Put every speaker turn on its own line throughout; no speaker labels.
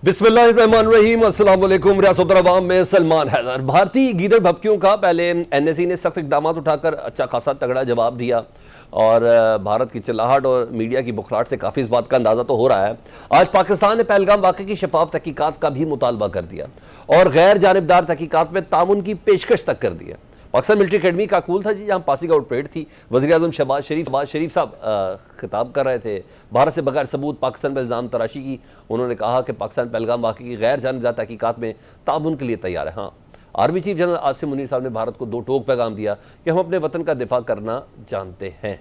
बिस्मिल्लाहिर्रहमानिर्रहीम, अस्सलाम वालेकुम। रियासत अवाम में सलमान हैदर। भारतीय गीदड़ भपकियों का पहले एनएसई ने सख्त इकदाम उठाकर अच्छा खासा तगड़ा जवाब दिया और भारत की चिल्लाहट और मीडिया की बुखलाहट से काफ़ी इस बात का अंदाज़ा तो हो रहा है। आज पाकिस्तान ने पहलगाम वाक़े की शफाफ तहकीकात का भी मुतालबा कर दिया और गैर जानिबदार तहकीकात में ताउन की पेशकश तक कर दिया। पाकिस्तान मिलिट्री अकेडमी का कूल था जी, जहाँ पासिंग आउट परेड थी। वज़ीर आज़म शहबाज शरीफ साहब खिताब कर रहे थे। भारत से बगैर सबूत पाकिस्तान पर इल्ज़ाम तराशी की। उन्होंने कहा कि पाकिस्तान पहलगाम वाक़े की गैर जानिबदार तहकीकात में ताउन के लिए तैयार है। हाँ, army chief general Asim Munir साहब ने भारत को दो टोक पैगाम दिया कि हम अपने वतन का दिफा करना जानते हैं।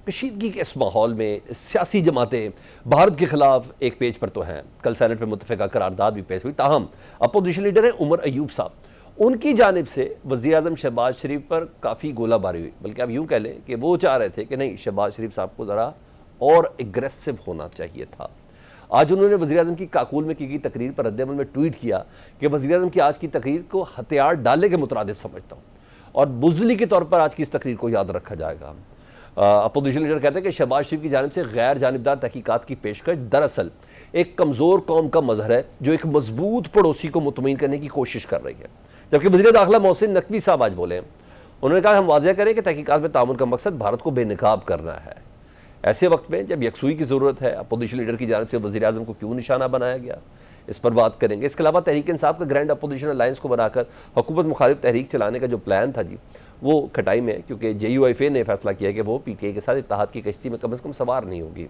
कशीदगी के इस माहौल में सियासी जमातें भारत के खिलाफ एक पेज पर तो हैं। कल सेनेट में मुत्तफ़िका करारदाद भी पेश हुई। ताहम अपोजिशन लीडर हैं उमर अयूब साहब, उनकी जानिब से वज़ीर आज़म शहबाज शरीफ पर काफ़ी गोलाबारी हुई। बल्कि आप यूँ कह लें कि वो चाह रहे थे कि नहीं, शहबाज शरीफ साहब को ज़रा और एग्रेसिव होना चाहिए था। आज उन्होंने वज़ीर आज़म की काकूल में की गई तकरीर पर रद्द-ए-अमल में ट्वीट किया कि वज़ीर आज़म की आज की तकरीर को हथियार डालने के मुतरादिफ समझता हूँ और बुज़दिली के तौर पर आज की इस तकरीर को याद रखा जाएगा। अपोजिशन लीडर कहते हैं कि शहबाज शरीफ की जानिब से गैर जानिबदार तहकीकात की पेशकश दरअसल एक कमज़ोर कौम का मज़हर है जो एक मजबूत पड़ोसी को मुतमईन करने की कोशिश कर रही है। जबकि वज़ीर दाखिला मोहसिन नकवी साहब आज बोले, उन्होंने कहा हम वाज़ेह करें कि तहकीकात में ताउन का मकसद भारत को बेनकाब करना है। ऐसे वक्त में जब यकसुई की ज़रूरत है, अपोजिशन लीडर की जानिब से वज़ीर आज़म को क्यों निशाना बनाया गया, इस पर बात करेंगे। इसके अलावा तहरीक इंसाफ का ग्रैंड अपोजिशन अलायंस को बनाकर हुकूमत मुखालिफ तहरीक चलाने का जो प्लान था जी, वो खटाई में है, क्योंकि JUIFA ने फैसला किया कि वो PTI के साथ इत्तेहाद की कश्ती में कम से कम सवार नहीं होगी।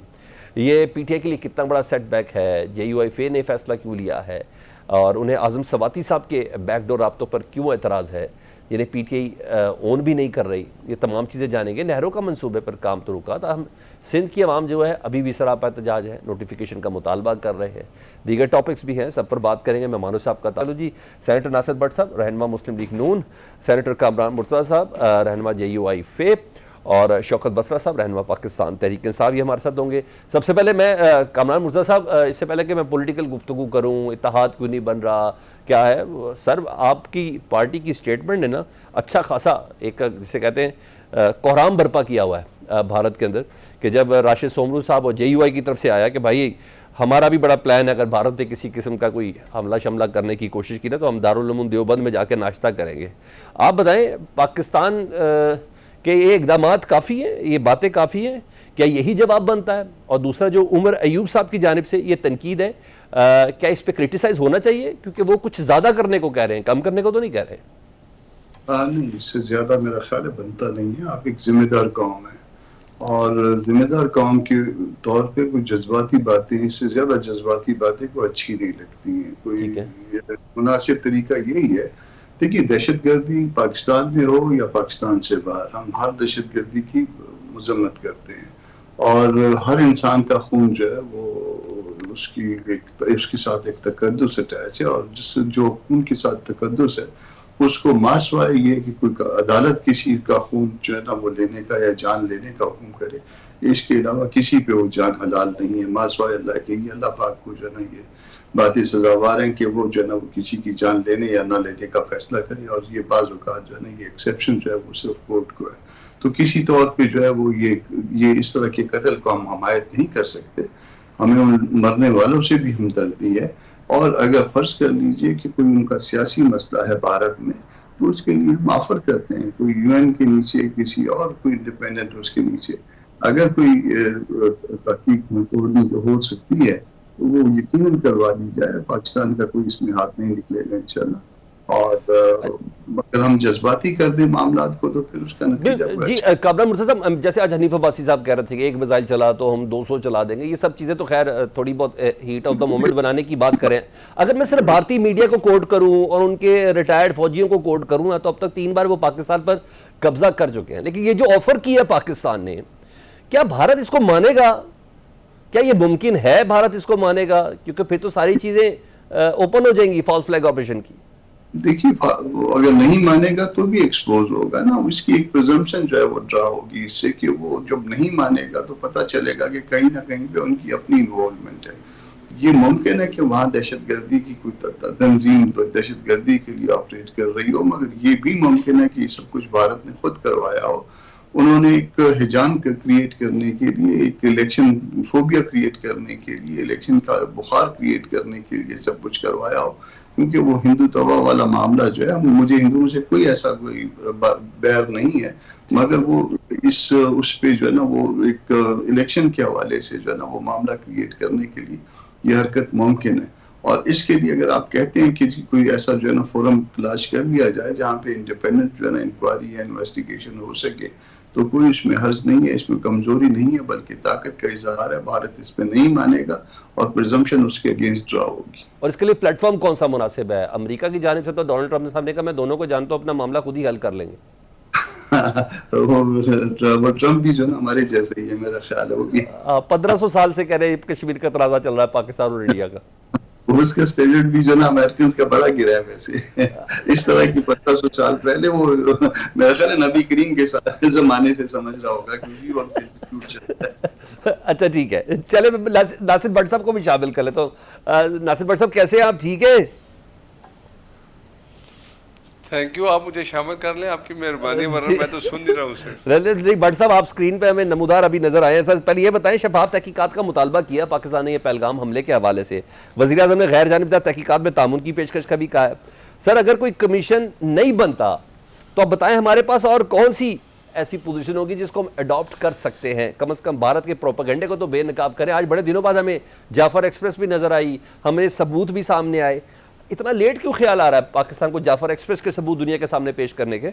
ये PTI के लिए कितना बड़ा सेटबैक है, JUIFA ने फैसला क्यों लिया है और उन्हें आज़म सवाती साहब के बैकडोर राब्तों पर क्यों एतराज़ है, जिन्हें PTI ओन भी नहीं कर रही। ये तमाम चीज़ें जानेंगे। नहरों का मंसूबे पर काम तो रुका था, हम सिंध की आवाम जो है अभी भी सरापा एहतजाज है, नोटिफिकेशन का मुतालबा कर रहे हैं। दीगर टॉपिक्स भी हैं, सब पर बात करेंगे। मेहमानों साहब का ताल्लुक जी, सेनेटर नासिर भट्ट साहब रहनुमा मुस्लिम लीग नून, सेनेटर कामरान मुर्तज़ा साहब रहनुमा JUIFA और शौकत बसरा साहब रहनुमा पाकिस्तान तहरीक इंसाफ, ये हमारे साथ होंगे। सबसे पहले मैं कामरान मुर्तज़ा साहब, इससे पहले कि मैं पॉलिटिकल गुफ्तगू करूँ, इत्तेहाद क्यों नहीं बन रहा, क्या है सर, आपकी पार्टी की स्टेटमेंट ने ना अच्छा खासा एक जिसे कहते हैं कोहराम बर्पा किया हुआ है भारत के अंदर, कि जब राशिद सोमरू साहब और JUI की तरफ से आया कि भाई हमारा भी बड़ा प्लान है, अगर भारत ने किसी किस्म का कोई हमला शमला करने की कोशिश की ना तो हम दारुल उलूम देवबंद में जाकर नाश्ता करेंगे। आप बताएं, पाकिस्तान के ये इक़दामात काफ़ी हैं, ये बातें काफ़ी हैं, क्या यही जवाब बनता है? और दूसरा जो उमर अयूब साहब की जानिब से ये तनकीद है, क्या इस पर क्रिटिसाइज होना चाहिए? क्योंकि वो कुछ ज़्यादा करने को कह रहे हैं, कम करने को तो नहीं कह रहे।
नहीं, इससे ज़्यादा मेरा ख्याल है बनता नहीं है। आप एक जिम्मेदार कौम है और जिम्मेदार कौम के तौर पे कोई जज्बाती बातें, इससे ज़्यादा जज्बाती बातें को अच्छी नहीं लगती हैं। कोई मुनासिब तरीका यही है। देखिए, दहशतगर्दी पाकिस्तान में हो या पाकिस्तान से बाहर, हम हर दहशतगर्दी की मजम्मत करते हैं और हर इंसान का खून जो है वो उसके साथ एक तकद्दुस अटैच है और जिससे जो खून के साथ तकद्दुस है उसको मासवा ये कि कोई अदालत किसी का खून जो है ना वो लेने का या जान लेने का हुक्म करे, इसके अलावा किसी पे वो जान हलाल नहीं है। मासवा अल्लाह के, अल्लाह पाक को जो है ना ये बातें सजावार हैं कि वो जो है ना वो किसी की जान लेने या ना लेने का फैसला करे और ये बाज़ औक़ात जो है ना ये एक्सेप्शन जो है वो सिर्फ कोर्ट को है। तो किसी तौर पे जो है वो ये इस तरह के कत्ल को हम हमायत नहीं कर सकते। हमें उन मरने वालों से भी हमदर्दी है और अगर फर्ज कर लीजिए कि कोई उनका सियासी मसला है भारत में तो उसके लिए हम ऑफर करते हैं, कोई UN के नीचे किसी और कोई इंडिपेंडेंट उसके नीचे अगर कोई तहकीक हो सकती है तो वो यकीनन करवा दी जाए। पाकिस्तान का कोई इसमें हाथ नहीं निकलेगा इंशाल्लाह। और अगर हम जज्बाती कर दें मामला को तो फिर उसका नतीजा
जी। कामरान मुर्तज़ा साहब, जैसे आज हनीफ अब्बासी साहब कह रहे थे कि एक मिसाइल चला तो हम 200 चला देंगे, ये सब चीज़ें तो खैर थोड़ी बहुत हीट ऑफ द मोमेंट बनाने की बात करें। अगर मैं सिर्फ भारतीय मीडिया को कोट करूं और उनके रिटायर्ड फौजियों को कोट करूं ना, तो अब तक 3 बार वो पाकिस्तान पर कब्जा कर चुके हैं। लेकिन ये जो ऑफर किया पाकिस्तान ने, क्या भारत इसको मानेगा? क्या ये मुमकिन है भारत इसको मानेगा? क्योंकि फिर तो सारी चीज़ें ओपन हो जाएंगी फॉल्स फ्लैग ऑपरेशन की।
देखिए, अगर नहीं मानेगा तो भी एक्सपोज होगा ना, उसकी एक प्रिजम्पशन जो है वो ड्रा होगी इससे कि वो जब नहीं मानेगा तो पता चलेगा कि कहीं ना कहीं पे उनकी अपनी इन्वॉल्वमेंट है। ये मुमकिन है कि वहाँ दहशतगर्दी की कोई तंजीम तो दहशतगर्दी के लिए ऑपरेट कर रही हो, मगर ये भी मुमकिन है कि ये सब कुछ भारत ने खुद करवाया हो उन्होंने एक हिजान क्रिएट करने के लिए, एक इलेक्शन फोबिया क्रिएट करने के लिए, इलेक्शन का बुखार क्रिएट करने के लिए सब कुछ करवाया हो। क्योंकि वो हिंदुत्व वाला मामला जो है, मुझे हिंदुओं से कोई ऐसा कोई बैर नहीं है, मगर वो इस उस पे जो है ना, वो एक इलेक्शन के हवाले से जो है ना वो मामला क्रिएट करने के लिए ये हरकत मुमकिन है। और इसके लिए अगर आप कहते हैं कि कोई ऐसा जो है ना फोरम तलाश कर लिया जाए जहाँ पे इंडिपेंडेंट जो है ना इंक्वायरी या इन्वेस्टिगेशन हो सके, तो कोई इसमें हर्ज नहीं है, इसमें कमजोरी नहीं है, बल्कि ताकत का इजहार है। भारत इस पे नहीं मानेगा और प्रिजम्पशन उसके अगेंस्ट ड्रा होगी।
और इसके लिए प्लेटफॉर्म कौन सा मुनासिब है? अमेरिका की जानिब से तो डोनाल्ड ट्रंप साहब ने कहा मैं दोनों को जानता हूं, अपना मामला खुद ही हल कर लेंगे।
वो ट्रंप भी जो ना हमारे जैसे ही है, मेरा ख्याल है वो भी
1500 साल से कह रहे हैं कश्मीर का तनाजा चल रहा है पाकिस्तान और इंडिया का।
उसका स्टैंडर्ड भी जो ना अमेरिकन का बड़ा गिरा है वैसे। इस तरह की 1500 साल पहले वो मेरा ख्याल है नबी करीम के जमाने से समझ रहा होगा, क्योंकि वक्त इंस्टीट्यूट चलता है।
अच्छा ठीक है, चले नासिर भट्ट साहब को भी शामिल कर ले। तो नासिर भट्ट साहब कैसे हैं आप? ठीक है,
थैंक यू, आप मुझे शामिल कर लें, आपकी मेहरबानी, वरना मैं तो सुन नहीं रहा हूँ सिर्फ।
नहीं भट्ट साहब, आप स्क्रीन पे हमें नमूदार अभी नजर आए हैं। सर पहले ये बताएं, शफाफ तहकीकात का मुतालबा किया पाकिस्तान ने ये पहलगाम हमले के हवाले से, वज़ीर आज़म ने गैर जानिबदार तहकीकात में तामुन की पेशकश का भी कहा है। सर अगर कोई कमीशन नहीं बनता तो आप बताएं हमारे पास और कौन सी ऐसी पोजीशन होगी जिसको हम अडॉप्ट कर सकते हैं? कम से कम भारत के प्रोपेगेंडे को तो बेनकाब करें। आज बड़े दिनों बाद हमें जाफर एक्सप्रेस भी नजर आई, हमें सबूत भी सामने आए। इतना लेट क्यों ख्याल आ रहा है पाकिस्तान को जाफर एक्सप्रेस के सबूत दुनिया के सामने पेश करने के?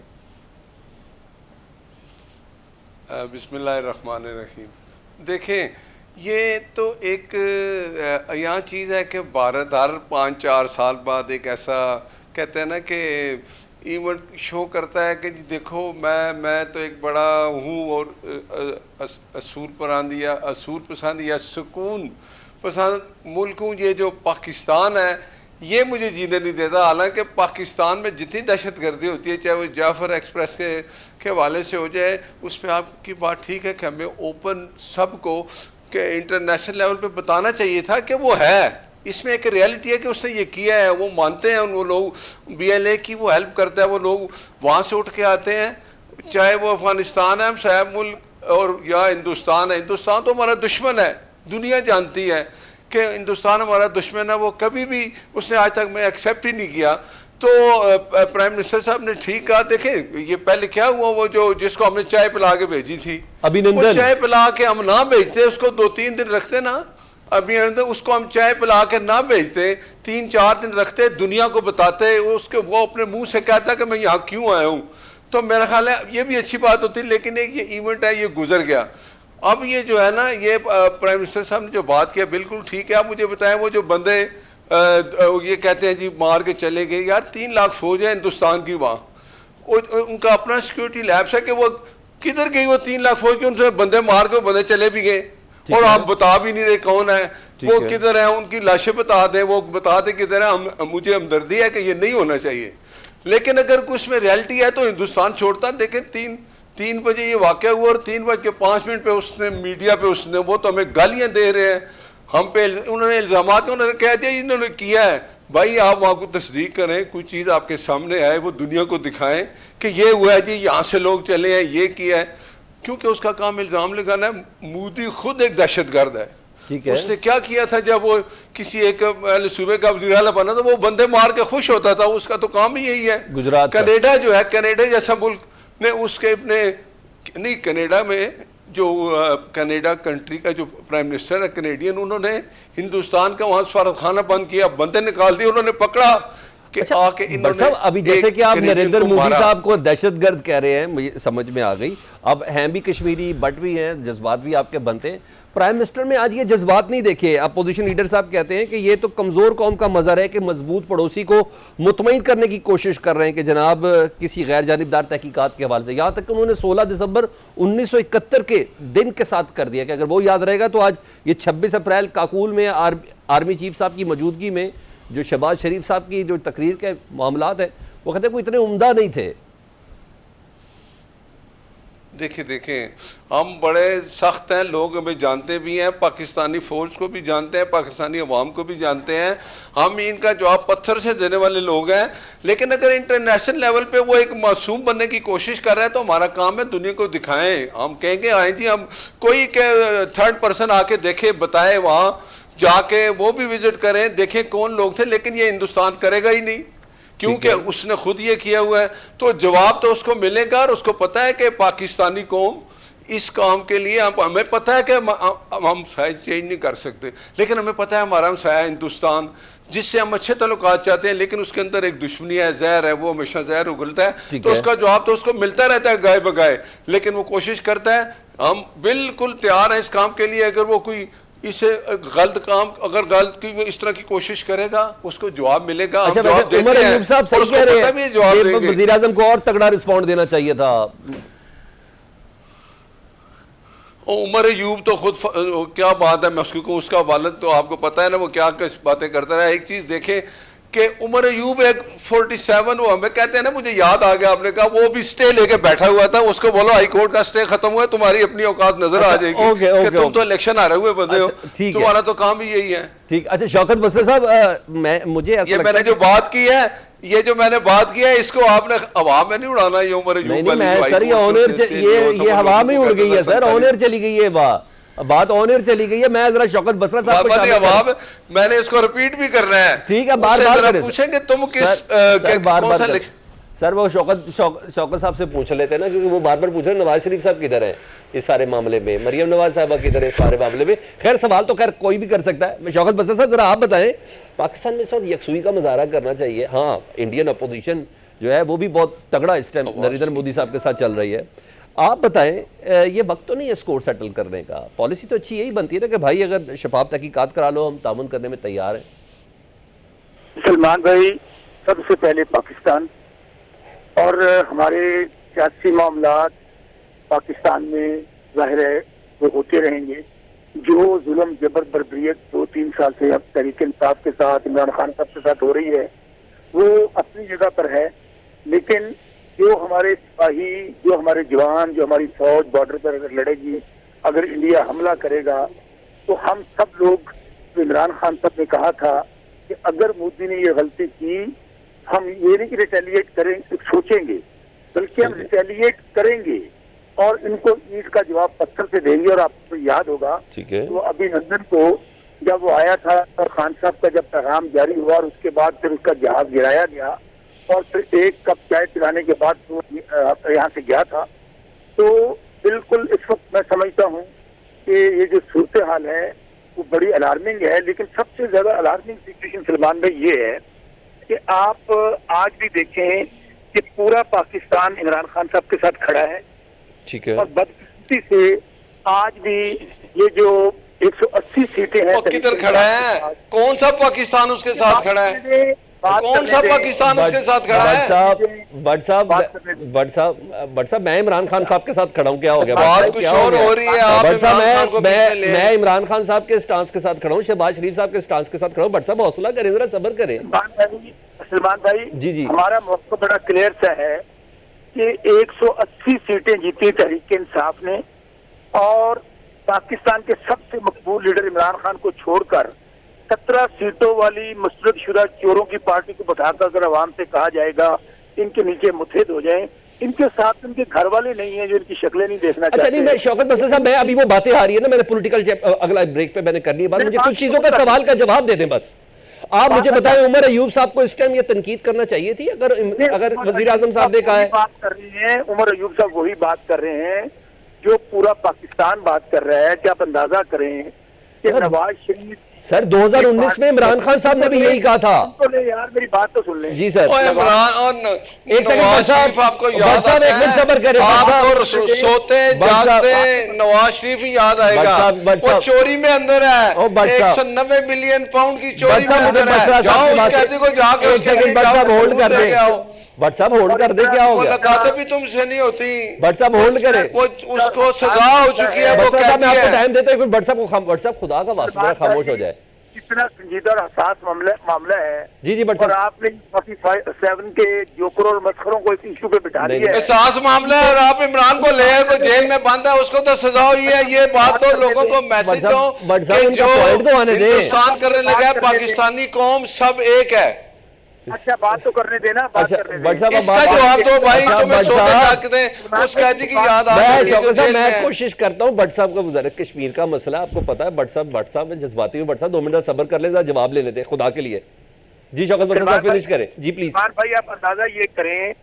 बिस्मिल्लाहिर्रहमानिर्रहीम। देखें, ये तो एक यहाँ चीज़ है कि भारत हर 5-4 साल बाद एक ऐसा कहते हैं ना कि इवेंट शो करता है कि जी देखो मैं तो एक बड़ा हूँ और असूल पसंद या सुकून पसंद मुल्क हूँ। ये जो पाकिस्तान है ये मुझे जीने नहीं देता। हालांकि पाकिस्तान में जितनी दहशत गर्दी होती है, चाहे वो जाफर एक्सप्रेस के हवाले से हो जाए, उस पर आपकी बात ठीक है कि हमें ओपन सबको के इंटरनेशनल लेवल पे बताना चाहिए था कि वो है, इसमें एक रियलिटी है कि उसने ये किया है। वो मानते हैं, वो लोग BLA की वो हेल्प करता है, वो लोग वहाँ से उठ के आते हैं, चाहे वो अफगानिस्तान है साहब मुल्क और या हिंदुस्तान है। हिंदुस्तान तो हमारा दुश्मन है, दुनिया जानती है कि हिंदुस्तान हमारा दुश्मन है। वो कभी भी उसने आज तक मैं एक्सेप्ट ही नहीं किया। तो प्राइम मिनिस्टर साहब ने ठीक कहा। देखें ये पहले क्या हुआ, वो जो जिसको हमने चाय पिला के भेजी थी, वो चाय पिला के हम ना भेजते, उसको 2-3 दिन रखते ना, अभी उसको हम चाय पिला के ना भेजते, 3-4 दिन रखते, दुनिया को बताते, उसके वो अपने मुंह से कहता कि मैं यहाँ क्यों आया हूँ। तो मेरा ख्याल है ये भी अच्छी बात होती, लेकिन एक ये इवेंट है, ये गुजर गया। अब ये जो है ना, ये प्राइम मिनिस्टर साहब ने जो बात किया बिल्कुल ठीक है। आप मुझे बताएं, वो जो बंदे ये कहते हैं जी मार के चले गए, यार 3 लाख फौज है हिंदुस्तान की वहाँ, उनका अपना सिक्योरिटी लैब्स है कि वो किधर गई वो 3 लाख फौज की? उनसे बंदे मार के बंदे चले भी गए और आप बता भी नहीं रहे कौन है वो, किधर है, उनकी लाशें बता दें, वो बता दें किधर है। मुझे हमदर्दी है कि ये नहीं होना चाहिए, लेकिन अगर कुछ में रियलिटी है तो हिंदुस्तान छोड़ता। देखें 3 बजे ये वाक़या हुआ और 3:05 पे उसने मीडिया पे उसने वो तो हमें गालियां दे रहे हैं हम पे, उन्होंने इल्ज़ामात उन्होंने कह दिया इन्होंने किया है। भाई आप वहाँ को तस्दीक करें, कोई चीज़ आपके सामने आए, वो दुनिया को दिखाएं कि ये हुआ है जी, यहाँ से लोग चले हैं, ये किया है। क्योंकि उसका काम इल्ज़ाम लगाना है। मोदी खुद एक दहशतगर्द है। उसने क्या किया था जब वो किसी एक सूबे का वज़ीर आला बना, तो वो बंदे मार के खुश होता था, उसका तो काम ही यही है।
गुजरात
कनाडा जो है, कनाडा जैसा मुल्क ने उसके अपने नहीं, कनाडा में जो कनाडा कंट्री का जो प्राइम मिनिस्टर है कनेडियन, उन्होंने हिंदुस्तान का वहाँ सफारतखाना बंद किया, बंदे निकाल दिए, उन्होंने पकड़ा कि आके इन्होंने
अभी जैसे कि आप नरेंद्र मोदी साहब को दहशतगर्द कह रहे हैं, मुझे समझ में आ गई। अब हैं भी कश्मीरी, बट भी हैं, जज्बात भी आपके बनते हैं। प्राइम मिनिस्टर में आज ये जज्बात नहीं देखे। अपोजिशन लीडर साहब कहते हैं कि ये तो कमजोर कौम का मजहर है कि मजबूत पड़ोसी को मुतमईन करने की कोशिश कर रहे हैं कि जनाब किसी गैर जानिबदार तहकीकात के हवाले से। यहाँ तक कि उन्होंने 16 दिसंबर 1971 के दिन के साथ कर दिया कि अगर वो याद रहेगा तो आज ये 26 अप्रैल काकूल में आर्मी चीफ साहब की मौजूदगी में जो शहबाज शरीफ साहब की जो तकरीर के मामलात है, वो कहते हैं कोई इतने उम्दा नहीं थे।
देखें हम बड़े सख्त हैं, लोग हमें जानते भी हैं, पाकिस्तानी फौज को भी जानते हैं, पाकिस्तानी अवाम को भी जानते हैं, हम इनका जवाब पत्थर से देने वाले लोग हैं। लेकिन अगर इंटरनेशनल लेवल पे वो एक मासूम बनने की कोशिश कर रहा है तो हमारा काम है दुनिया को दिखाएं। हम कहेंगे आए जी, हम कोई के थर्ड पर्सन आके देखे, बताए, वहाँ जाके वो भी विजिट करें, देखें कौन लोग थे, लेकिन ये हिंदुस्तान करेगा ही नहीं क्योंकि उसने खुद ये किया हुआ है। तो जवाब तो उसको मिलेगा और उसको पता है कि पाकिस्तानी कौम इस काम के लिए, हमें पता है कि हम साइज चेंज नहीं कर सकते, लेकिन हमें पता है हमारा हमसाया हिंदुस्तान जिससे हम अच्छे ताल्लुकात चाहते हैं, लेकिन उसके अंदर एक दुश्मनी है, जहर है, वो हमेशा जहर उगलता है। तो उसका जवाब तो उसको मिलता रहता है गाय बगाए, लेकिन वो कोशिश करता है। हम बिल्कुल तैयार हैं इस काम के लिए। अगर वो कोई इसे गलत काम, अगर गलत की इस तरह की कोशिश करेगा उसको जवाब मिलेगा।
अच्छा,
जवाब देते हैं,
साहब सही कह रहे हैं, वज़ीर आज़म को और तगड़ा रिस्पॉन्ड देना चाहिए था।
उमर अयूब तो खुद क्या बात है, मैं उसको कहूँ, उसका वालिद तो आपको पता है ना वो क्या बातें करता रहा। एक चीज देखें कि उमर अयूब एक 47, वो हमें कहते हैं ना, मुझे याद आ गया, आपने कहा वो भी स्टे लेके बैठा हुआ था। उसको बोलो हाई कोर्ट का स्टे खत्म हुआ, तुम्हारी अपनी औकात नजर आ जाएगी कि तुम तो इलेक्शन आ रहे हुए बंदे हो, तुम्हारा तो काम ही यही है।
ठीक। अच्छा शौकत मसले साहब, मुझे ऐसा
मैंने जो बात की है, ये जो मैंने बात किया है, इसको आपने हवा में नहीं उड़ाना। ये उमर अयूब वाली
सर, ये हवा में उड़ गई है सर, ऑनर चली गई है, बात ऑनर चली गई है। मैं जरा शौकत बसरा साहब को,
मैंने इसको रिपीट भी करना है।
ठीक है, बार-बार
पूछेंगे तुम किस
बार-बार सर, वो शौकत साहब से पूछ लेते हैं ना, क्योंकि वो बार-बार पूछ रहे नवाज शरीफ साहब किधर है इस सारे मामले में, मरियम नवाज साहबा किधर है इस सारे मामले में। खैर सवाल तो खैर कोई भी कर सकता है। मैं शौकत बसरा साहब जरा आप बताएं, पाकिस्तान में इस वक्त यकसुई का मुजाहरा करना चाहिए। हाँ, इंडियन अपोजिशन जो है वो भी बहुत तगड़ा इस टाइम नरेंद्र मोदी साहब के साथ चल रही है। आप बताएं, ये वक्त तो नहीं है स्कोर सेटल करने का? पॉलिसी तो अच्छी यही बनती है ना कि भाई अगर शफाफ तहकीकात करा लो, हम तामुन करने में तैयार हैं।
सलमान भाई, सबसे पहले पाकिस्तान और हमारे सियासी मामलात पाकिस्तान में जाहिर है वो होते रहेंगे। जो जुल्म जबर बर्बरियत 2-3 साल से अब तहरीक इंसाफ के साथ, इमरान खान साहब के साथ हो रही है, वो अपनी जगह पर है। लेकिन जो हमारे सिपाही, जो हमारे जवान, जो हमारी फौज बॉर्डर पर अगर लड़ेगी, अगर इंडिया हमला करेगा, तो हम सब लोग, इमरान खान साहब ने कहा था कि अगर मोदी ने ये गलती की, हम ये नहीं कि रिटेलिएट करेंगे, सोचेंगे, बल्कि हम रिटेलिएट करेंगे और इनको ईंट का जवाब पत्थर से देंगे। और आपको याद होगा तो अभिनंदन को जब वो आया था, खान साहब का जब पैगाम जारी हुआ और उसके बाद फिर उसका जहाज गिराया गया और फिर एक कप चाय पिलाने के बाद वो यहाँ से गया था। तो बिल्कुल इस वक्त मैं समझता हूँ कि ये जो सूरत हाल है वो बड़ी अलार्मिंग है। लेकिन सबसे ज्यादा अलार्मिंग सिचुएशन सलमान भाई ये है कि आप आज भी देखें कि पूरा पाकिस्तान इमरान खान साहब के साथ खड़ा है।
ठीक है।
और बदकिस्मती से आज भी ये जो 180 सीटें हैं,
किधर खड़ा है? कौन सा पाकिस्तान उसके साथ खड़ा है? कौन सा पाकिस्तान उसके साथ खड़ा है?
बट साहब, मैं इमरान खान साहब के साथ खड़ा हूँ, क्या हो गया?
बात कुछ और हो रही है। आप
मैं इमरान खान साहब के स्टांस के साथ खड़ा हूँ, शहबाज शरीफ साहब के स्टांस के साथ खड़ा हूँ। बट साहब हौसला करें, जरा सब्र करें।
सलमान भाई जी, हमारा मौका बड़ा क्लियर सा है कि 180 सीटें जीती तहरीक इंसाफ ने और पाकिस्तान के सबसे मकबूल लीडर इमरान खान को छोड़कर 17 सीटों वाली मुस्तरदशुदा चोरों की पार्टी को बैठाकर अगर अवाम से कहा जाएगा इनके नीचे मुत्तहिद हो जाएं, इनके साथ इनके घर वाले नहीं है जो इनकी शक्लें नहीं देखना चाहते।
अच्छा नहीं, मैं शौकत बसर साहब, मैं अभी वो बातें आ रही है ना, मैंने पॉलिटिकल अगला ब्रेक पे मैंने कर दी बात, मुझे कुछ चीजों का सवाल का जवाब दे दें बस। आप मुझे बताएं, उमर अयूब साहब को इस टाइम ये तनकीद करना चाहिए थी अगर वजीर आजम साहब ने कहा है?
बात कर रही है उमर अयूब साहब, वही बात कर रहे हैं जो पूरा पाकिस्तान बात कर रहा है। क्या आप अंदाजा करें कि नवाज शरीफ
सर 2019 में इमरान खान साहब ने भी यही कहा था।
तो यार मेरी बात तो सुन लें।
जी सर।
इमरान और
एक सेकंड साहब, आपको याद है? एक मिनट सब्र करें।
आपको सोते जागते नवाज शरीफ ही याद आएगा। वो चोरी में अंदर है, 190 मिलियन पाउंड की चोरी में अंदर है। जाओ उस कैदी को जाके
होल्ड कर दे, बट साहब होल्ड कर दे, क्या हो गया?
मुलाकातें भी तुमसे नहीं होती।
बट साहब होल्ड करें,
वो उसको सजा हो चुकी है। वो
मैं आपको टाइम देता हूं, बट साहब खुदा का वास्ता खामोश हो जाए।
कितना संजीदा और हसास मामला है।
जी जी, बट
और आपने 47 के जोकर और मस्खरों को इस इशू पे बिठा दिया है।
एहसास मामला है और आप इमरान को ले आए, वो जेल में बंद है, उसको तो सजा हुई है। ये बात तो लोगों को मैसेज दो कि जो हिंदुस्तान करने लगा है, पाकिस्तानी कौम सब एक है।
अच्छा, बात तो करने देना, बात करने देना।
इसका जवाब दो भाई, तुम्हें सोते ताकते उस कैदी की याद आ रही है।
मैं कोशिश करता हूँ। भट्ट साहब का वज़ारत कश्मीर का मसला आपको पता है। भट्ट साहब मैं जज्बाती हूँ। भट्ट साहब 2 मिनट सब्र कर ले, जवाब लेने दें खुदा के लिए। जी शौकत भट्ट साहब फिनिश करें जी प्लीज।
भाई आप अंदाजा ये करें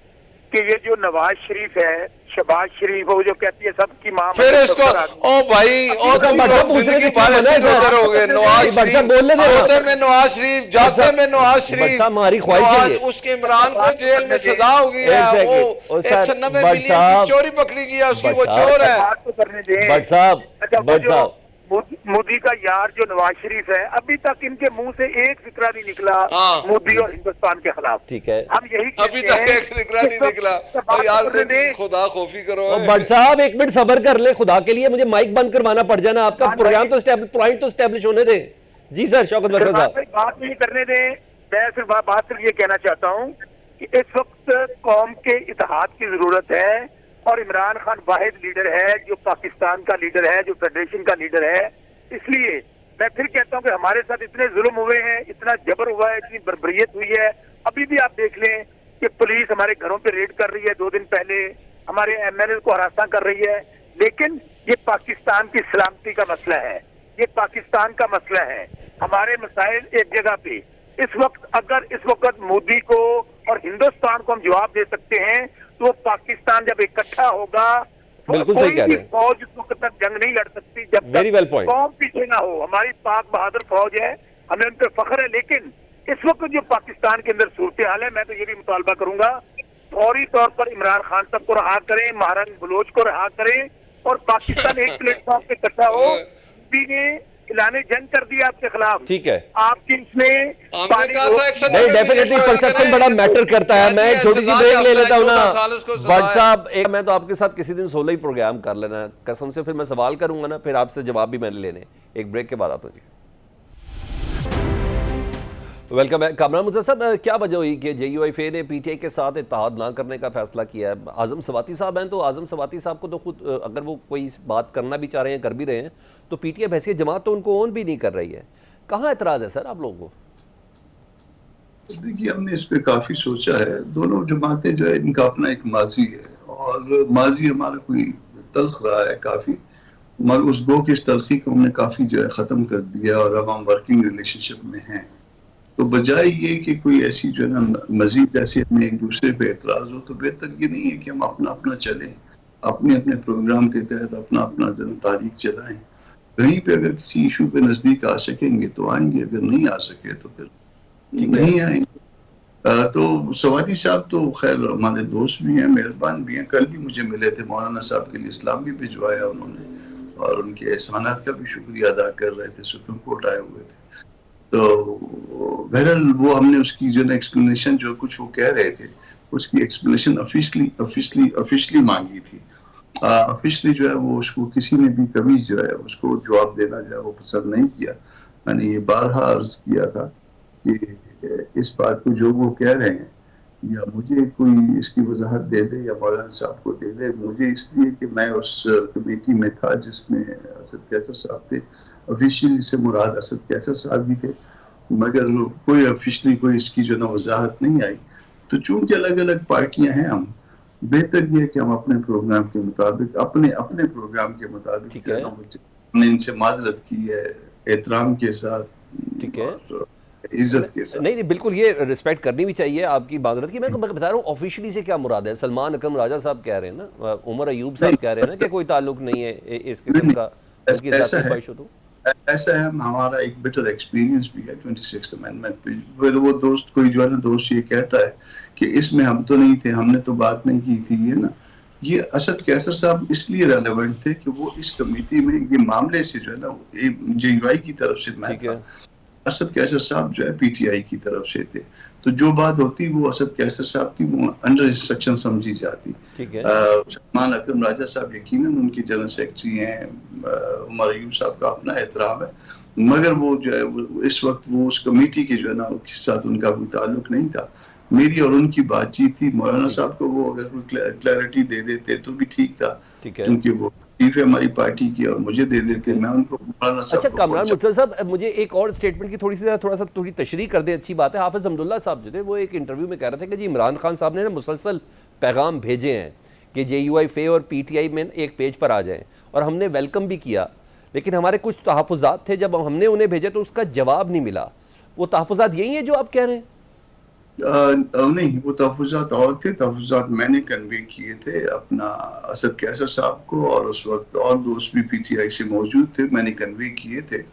कि ये जो नवाज शरीफ है, शहबाज शरीफ, वो जो कहती है सबकी मां,
फिर इसको ओ भाई ओ जिंदगी भर ऐसे हो गए। नवाज शरीफ सोते में नवाज शरीफ, जागते में नवाज शरीफ,
हमारी ख्वाहिश है
उसके इमरान को जेल में सजा हो गई है। वो 190 मिलियन की चोरी पकड़ी गई है उसकी, वो चोर है।
बात तो करने दें।
भट्ट साहब
मोदी का यार जो नवाज शरीफ है, अभी तक इनके मुंह से एक फिक्रा नहीं निकला मोदी और हिंदुस्तान के खिलाफ।
ठीक है,
हम यही
अभी तक एक फिक्रा नहीं निकला। यार खुदा खौफी करो।
भट्ट साहब 1 मिनट सब्र कर ले खुदा के लिए। मुझे माइक बंद करवाना पड़ जाना। आपका प्रोग्राम तो पॉइंट तो स्टैब्लिश होने दे। जी सर शौकत भट्ट साहब,
बात नहीं करने दें। मैं सिर्फ ये कहना चाहता हूँ कि इस वक्त कौम के इत्तेहाद की जरूरत है और इमरान खान वाहिद लीडर है जो पाकिस्तान का लीडर है, जो फेडरेशन का लीडर है। इसलिए मैं फिर कहता हूं कि हमारे साथ इतने जुल्म हुए हैं, इतना जबर हुआ है, इतनी बर्बरियत हुई है। अभी भी आप देख लें कि पुलिस हमारे घरों पे रेड कर रही है। 2 दिन पहले हमारे MNA को हरासा कर रही है। लेकिन ये पाकिस्तान की सलामती का मसला है, ये पाकिस्तान का मसला है। हमारे मसाइल एक जगह पे इस वक्त, अगर इस वक्त मोदी को और हिंदुस्तान को हम जवाब दे सकते हैं तो पाकिस्तान जब इकट्ठा होगा,
बिल्कुल सही कह रहे हैं।
फौज उस वक्त तक जंग नहीं लड़ सकती जब तक कौम पीछे ना हो। हमारी पाक बहादुर फौज है, हमें उन पर फख्र है। लेकिन इस वक्त जो पाकिस्तान के अंदर सूरत हाल है, मैं तो ये भी मुतालबा करूंगा फौरी तौर पर इमरान खान साहब को रहा करें, महारानी बलोच को रहा करें और पाकिस्तान एक प्लेटफॉर्म पे इकट्ठा हो। ऐलान जंग कर दिया आपके खिलाफ।
ठीक है,
आपकी इसमें
नहीं डेफिनेटली परसेप्शन बड़ा मैटर करता है। मैं एक छोटी सी ब्रेक ले लेता हूँ ना भट्ट साहब। एक मैं तो आपके साथ किसी दिन 16 ही प्रोग्राम कर लेना कसम से, फिर मैं सवाल करूंगा ना, फिर आपसे जवाब भी मैंने लेने। एक ब्रेक के बाद आता हूँ जी। वेलकम है कामरान मुझे साहब। क्या वजह हुई कि JUIFA ने PTI के साथ इत्तेहाद ना करने का फैसला किया है? आज़म सवाती साहब हैं, तो आज़म सवाती साहब को तो खुद अगर वो कोई बात करना भी चाह रहे हैं, कर भी रहे हैं, तो PTI भैंसिया जमात तो उनको ओन भी नहीं कर रही है। कहाँ एतराज़ है सर आप लोगों को?
देखिए, हमने इस पर काफ़ी सोचा है। दोनों जमातें जो है इनका अपना एक माजी है और माजी हमारा कोई तल्ख रहा है काफ़ी, मगर उस गो की इस तलखी को हमने काफ़ी जो है ख़त्म कर दिया और अब हम वर्किंग रिलेशनशिप में हैं। तो बजाय ये कि कोई ऐसी जो है ना मजीद ऐसे हमें एक दूसरे पे एतराज़ हो, तो बेहतर ये नहीं है कि हम अपना अपना चलें, अपने अपने प्रोग्राम के तहत अपना अपना जो तारीख चलाएं। कहीं पे अगर किसी इशू पे नज़दीक आ सकेंगे तो आएंगे, अगर नहीं आ सके तो फिर नहीं आएंगे। तो सवादी साहब तो खैर हमारे दोस्त भी हैं, मेहरबान भी हैं। कल भी मुझे मिले थे, मौलाना साहब के लिए इस्लाम भी भिजवाया उन्होंने और उनके एहसानात का भी शुक्रिया अदा कर रहे थे। सुप्रीम कोर्ट आए हुए थे, तो बहरहाल वो हमने उसकी जो ना एक्सप्लेनेशन जो कुछ वो कह रहे थे उसकी एक्सप्लेनेशन ऑफिशियली मांगी थी। ऑफिशियली जो है वो उसको किसी ने भी कभी जो है उसको जवाब देना जो है वो पसंद नहीं किया। मैंने ये बारहा अर्ज किया था कि इस बात को जो वो कह रहे हैं या मुझे कोई इसकी वजाहत दे दे या मौलाना साहब को दे दे। मुझे इसलिए कि मैं उस कमेटी में था जिसमें असद कैसर साहब थे, ऑफिशियली से मुराद असद कैसर साहब भी थे, मगर कोई ऑफिशियली कोई इसकी जो ना वजाहत नहीं आई। तो चूंकि अलग अलग पार्टियां हैं, हम बेहतर ये है कि हम अपने प्रोग्राम के मुताबिक अपने प्रोग्राम के मुताबिक हमने इनसे माजरत की है एहतराम के साथ,
ठीक है,
इज्जत के साथ।
नहीं बिल्कुल ये रिस्पेक्ट करनी भी चाहिए आपकी माजरत की। मैं बता रहा हूँ ऑफिशियली से क्या मुराद है। सलमान अकरम राजा साहब कह रहे हैं ना, उमर अयूब साहब कह रहे हैं ना कि कोई ताल्लुक नहीं है इस किस्म का।
ऐसा है, हमारा एक बेटर एक्सपीरियंस भी है 26th अमेंडमेंट पे। फिर वो दोस्त कोई जो है ना दोस्त ये कहता है कि इसमें हम तो नहीं थे, हमने तो बात नहीं की थी, ये ना ये असद कैसर साहब इसलिए रेलेवेंट थे कि वो इस कमेटी में ये मामले से जो है ना JUI की तरफ से मैं था, असद कैसर साहब जो है PTI की तरफ से थे। तो जो बात होती वो असद कैसर साहब की वो अंडर इंस्ट्रक्शन समझी जाती। सलमान अकरम राजा साहब यकीनन उनकी जनरल सेक्रेटरी हैं, उमर अयूब साहब का अपना एहतराम है, मगर वो जो है इस वक्त वो उस कमेटी के जो है ना उसके साथ उनका कोई ताल्लुक नहीं था। मेरी और उनकी बातचीत थी। मौलाना साहब को वो अगर कोई क्लैरिटी दे देते तो भी ठीक था,
ठीक है।
क्योंकि वो चीफ है हमारी पार्टी की, और मुझे दे देते, मैं उनको मौलाना
अच्छा
साहब को
कामरान
पहुंचा।
मुर्तज़ा साहब, मुझे एक और स्टेटमेंट की थोड़ी तशरीह कर दें, अच्छी बात है। हाफिज़ अब्दुल्ला साहब जो थे वो एक इंटरव्यू में कह रहे थे कि जी इमरान खान साहब ने ना मुसलसल पैगाम भेजे हैं कि JUIF और PTI में एक पेज पर आ जाएं, और हमने वेलकम भी किया, लेकिन हमारे कुछ तहफ़्फ़ुज़ात थे, जब हमने उन्हें भेजे तो उसका जवाब नहीं मिला। वो तहफ़्फ़ुज़ात यही हैं जो आप कह रहे हैं?
नहीं, वो तहफ़्फ़ुज़ात और थे। तहफ़्फ़ुज़ात मैंने कन्वे किए थे अपना असद कैसर साहब को, और उस वक्त और दोस्त भी PTI से मौजूद थे, मैंने कन्वे किए थे।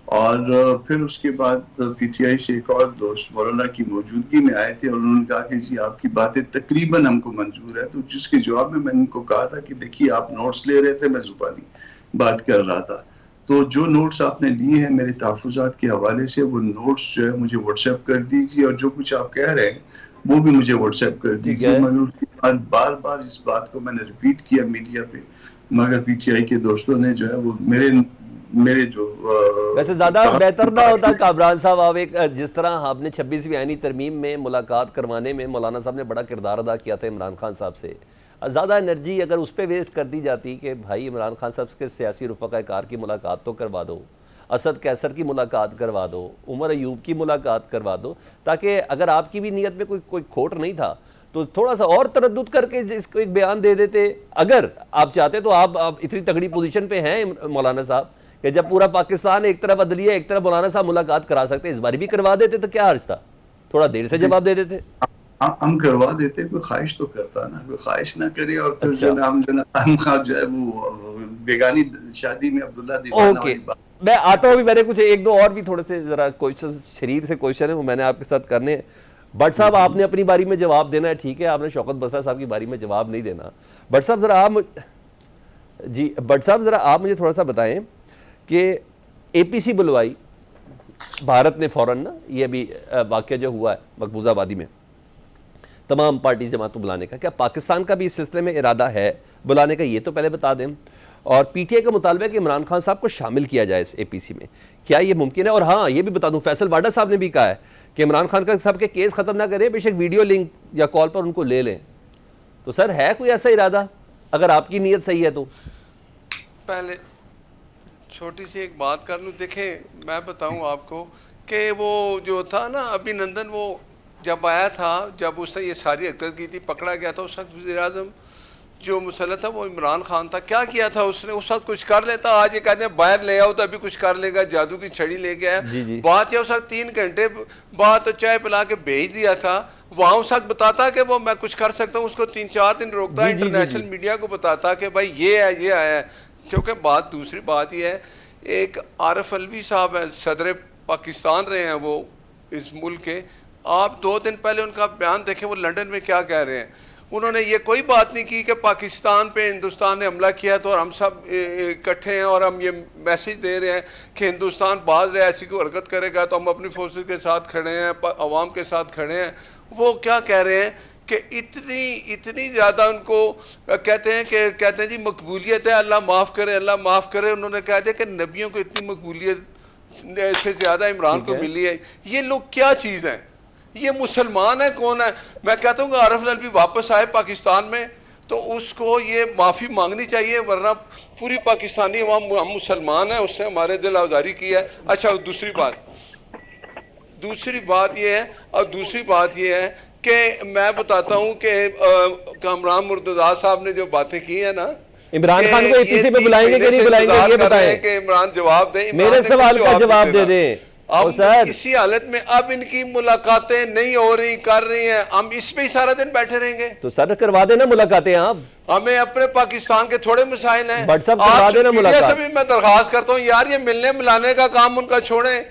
और फिर उसके बाद PTI से एक और दोस्त मौलाना की मौजूदगी में आए थे, और उन्होंने कहा कि जी आपकी बातें तकरीबन हमको मंजूर है। तो जिसके जवाब में मैंने उनको कहा था कि देखिए आप नोट्स ले रहे थे, मैं ज़ुबानी बात कर रहा था। तो जो नोट्स आपने लिए हैं मेरे तहफ़्फ़ुज़ात के हवाले से, वो नोट्स जो है मुझे व्हाट्सएप कर दीजिए, और जो कुछ आप कह रहे हैं वो भी मुझे व्हाट्सएप कर
ठीक
दीजिए।
है।
मगर उसके बाद बार बार इस बात को मैंने रिपीट किया मीडिया पे, मगर PTI के दोस्तों ने जो है वो मेरे जो
वैसे ज़्यादा बेहतर ना होता कामरान साहब, आप एक जिस तरह आपने 26वीं आईनी तरमीम में मुलाकात करवाने में मौलाना साहब ने बड़ा किरदार अदा किया था इमरान खान साहब से, ज़्यादा एनर्जी अगर उस पर वेस्ट कर दी जाती कि भाई इमरान खान साहब के सियासी रफ़ाक़ार की मुलाकात तो करवा दो, असद कैसर की मुलाकात करवा दो, उमर अयूब की मुलाकात करवा दो, ताकि अगर आपकी भी नीयत में कोई खोट नहीं था तो थोड़ा सा और तरद्दुद करके इसको एक बयान दे देते। अगर आप चाहते तो आप इतनी तगड़ी पोजीशन पे हैं मौलाना साहब कि जब पूरा पाकिस्तान एक तरफ अदलिया एक तरफ मौलाना साहब मुलाकात करा सकते, इस बार भी करवा देते तो क्या हर्ज था? थोड़ा देर से जवाब दे देते।
हम करवा देते। कोई ख्वाहिश तो करता ना, कोई ख्वाहिश ना करे और फिर
अच्छा।
जो है वो बेगानी शादी में अब्दुल्ला दीवाना
ओके,
वाली बात।
मैं आता हूँ। मैंने कुछ एक दो और भी थोड़े से जरा क्वेश्चन, शरीर से क्वेश्चन है वो मैंने आपके साथ करने हैं। भट्ट साहब आपने अपनी बारी में जवाब देना है, ठीक है, आपने शौकत बसरा साहब की बारी में जवाब नहीं देना। भट्ट साहब जरा आप जी भट्ट साहब जरा आप मुझे थोड़ा सा बताएं कि APC बुलवाई भारत ने फौरन ना, ये अभी वाक़या जो हुआ है मकबूजा वादी में तमाम पार्टी जमातों बुलाने का, क्या पाकिस्तान का भी इस सिलसिले में इरादा है बुलाने का, ये तो पहले बता दें। और PTI का मुतालबा है कि इमरान खान साहब को शामिल किया जाए इस APC में, क्या ये मुमकिन है? और हाँ, ये भी बता दूं, फैसल वाडा साहब ने भी कहा है कि इमरान खान का साहब के केस ख़त्म ना करें, बेशक वीडियो लिंक या कॉल पर उनको ले लें। तो सर है कोई ऐसा इरादा, अगर आपकी नीयत सही है तो?
पहले छोटी सी एक बात कर लूँ। देखें, मैं बताऊं आपको कि वो जो था ना अभिनंदन, वो जब आया था, जब उसने ये सारी हरकत की थी, पकड़ा गया था, उस वक्त वज़ीर-ए-आज़म जो मुसल्लत था वो इमरान खान था। क्या किया था उसने? उस वक्त कुछ कर लेता, आज ये कहते हैं बाहर ले आओ तो अभी कुछ कर लेगा, जादू की छड़ी लेके आया। बात है उस वक्त 3 घंटे बाद तो चाय पिला के भेज दिया था। वहाँ उस वक्त बताता कि वो मैं कुछ कर सकता हूँ, उसको 3-4 दिन रोकता, इंटरनेशनल मीडिया को बताता कि भाई ये है, ये आया है। क्योंकि दूसरी बात ये है, एक आरिफ अलवी साहब है, सदर पाकिस्तान रहे हैं वो इस मुल्क के। आप 2 दिन पहले उनका बयान देखें, वो लंदन में क्या कह रहे हैं। उन्होंने ये कोई बात नहीं की कि पाकिस्तान पे हिंदुस्तान ने हमला किया तो हम सब इकट्ठे हैं और हम ये मैसेज दे रहे हैं कि हिंदुस्तान बाज रहा है, ऐसी कोई हरकत करेगा तो हम अपनी फोर्सेस के साथ खड़े हैं, अवाम के साथ खड़े हैं। वो क्या कह रहे हैं कि इतनी ज़्यादा उनको कहते हैं जी मकबूलियत है, अल्लाह माफ़ करे, अल्लाह माफ़ करे। उन्होंने कहा था कि नबियों को इतनी मकबूलियत से ज़्यादा इमरान को मिली है। ये लोग क्या चीज़ हैं? ये मुसलमान है? कौन है? मैं कहता हूँ आरिफ अलवी वापस आए पाकिस्तान में तो उसको ये माफ़ी मांगनी चाहिए, वरना पूरी पाकिस्तानी अवाम, हम मुसलमान हैं, उसने हमारे दिल आज़ारी की है। अच्छा, दूसरी बात ये है, और दूसरी बात ये है कि मैं बताता हूँ कि कामरान मुर्तज़ा साहब ने जो बातें की है ना,
इमरान खान को APC पे बुलाएंगे कि नहीं बुलाएंगे, ये बताएं
कि इमरान जवाब दे,
मेरे सवाल का जवाब दे दें।
अब
सर
इसी हालत में अब इनकी मुलाकातें नहीं हो रही, कर रही हैं, हम इस पे ही सारा दिन बैठे रहेंगे।
तो सर करवा देना मुलाकातें आप।
हमें अपने पाकिस्तान के थोड़े मसाइल हैं,
बट सब करवा देना मुलाकात।
से भी मैं दरखास्त करता हूँ यार, ये मिलने मिलाने का काम उनका छोड़ें।